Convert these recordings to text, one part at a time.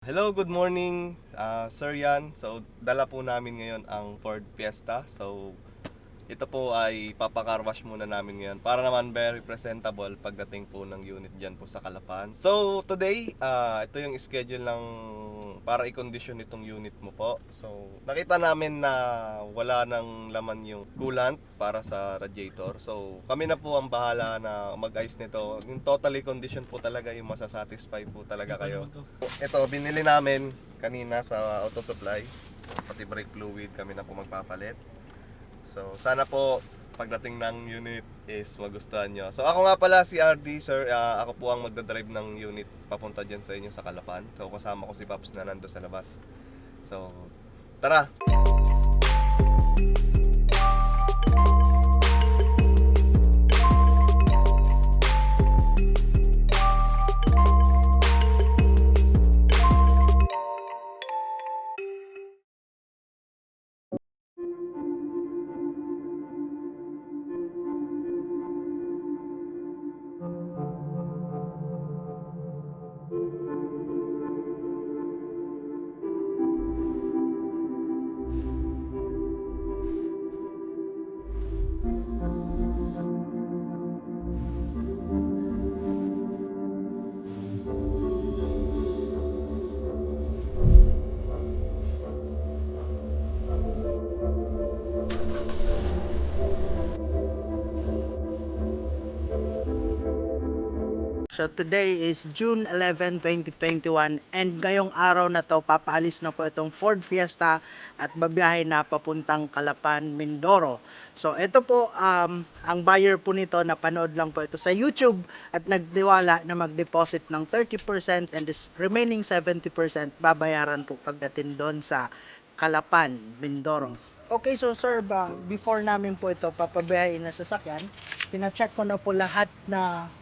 Hello, good morning, Sir Yan. So, dala po namin ngayon ang Ford Fiesta. So, ito po ay papakarwash muna namin ngayon para naman very presentable pagdating po ng unit dyan po sa Calapan. So, today, ito yung schedule ng para i-condition itong unit mo po. So, nakita namin na wala nang laman yung coolant para sa radiator. So, kami na po ang bahala na mag-ayos nito. Yung totally condition po talaga yung masasatisfy po talaga kayo. Ito, binili namin kanina sa auto supply. Pati brake fluid kami na po magpapalit. So, sana po pagdating ng unit is magustuhan nyo. So, ako nga pala si RD, sir. Ako po ang magdadrive ng unit papunta dyan sa inyo sa Calapan. So, kasama ko si Paps na nando sa labas. So, tara! So today is June 11, 2021 and ngayong araw na to papaalis na po itong Ford Fiesta at babiyahe na papuntang Calapan, Mindoro. So ito po ang buyer po nito, napanood lang po ito sa YouTube at nagdiwala na mag-deposit ng 30% and this remaining 70% babayaran po pagdating doon sa Calapan, Mindoro. Okay, so sir, before namin po ito papabiyahin na sasakyan, pina-check ko na po lahat na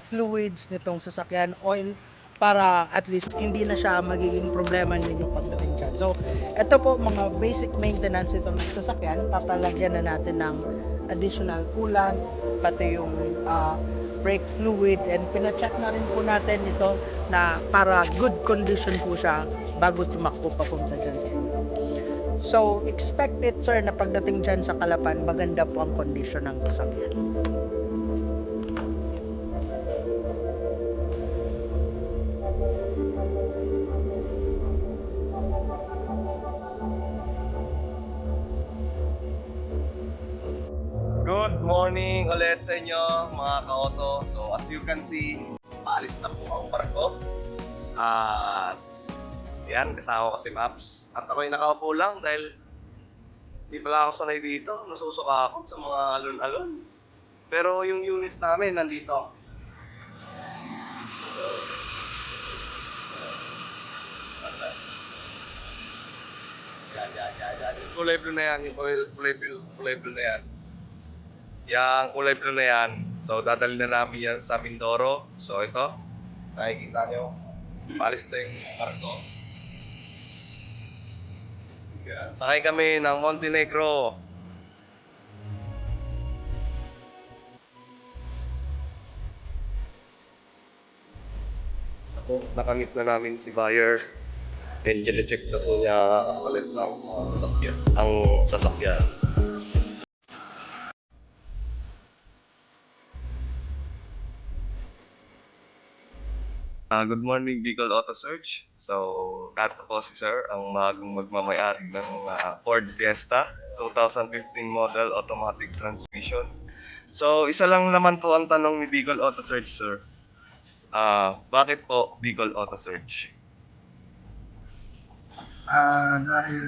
fluids nitong sasakyan, oil, para at least hindi na siya magiging problema ninyo pagdating dyan. So, ito po mga basic maintenance itong sasakyan. Papalagyan na natin ng additional coolant, pati yung brake fluid, and pina-check na rin po natin ito na para good condition po siya bago tumakbo papunta dyan sa inyo. So, expect it sir na pagdating dyan sa Calapan, maganda po ang condition ng sasakyan. Good morning ulit sa inyo mga ka-auto. So as you can see, paalis na po ang barko. At yan, kasama ko si Maps. At ako'y nakaupo lang dahil hindi pala ako sanay dito. Nasusuka ako sa mga alon-alon. Pero yung unit namin nandito. Yan. Yung kulay blue na yan, yung kulay blue na yan. Yang kulay blue na yan, so dadalhin na namin yan sa Mindoro. So ito, nakikita nyo, palis na yung barko. Yan. Sakay kami ng Montenegro. Ako, nakamit na namin si buyer. And check na po niya ulit ng sasakyan. Ang sasakyan. Good morning, Bicol Auto Search. So, kato po si Sir, ang bagong magmamayari ng Ford Fiesta 2015 model automatic transmission. So, isa lang naman po ang tanong ni Bicol Auto Search, Sir. Bakit po Bicol Auto Search? Dahil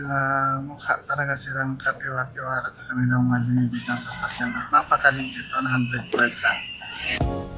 mukha talaga silang katiwa-tiwala sa kanilang maliliit na sasakyan at napakaligit 100%.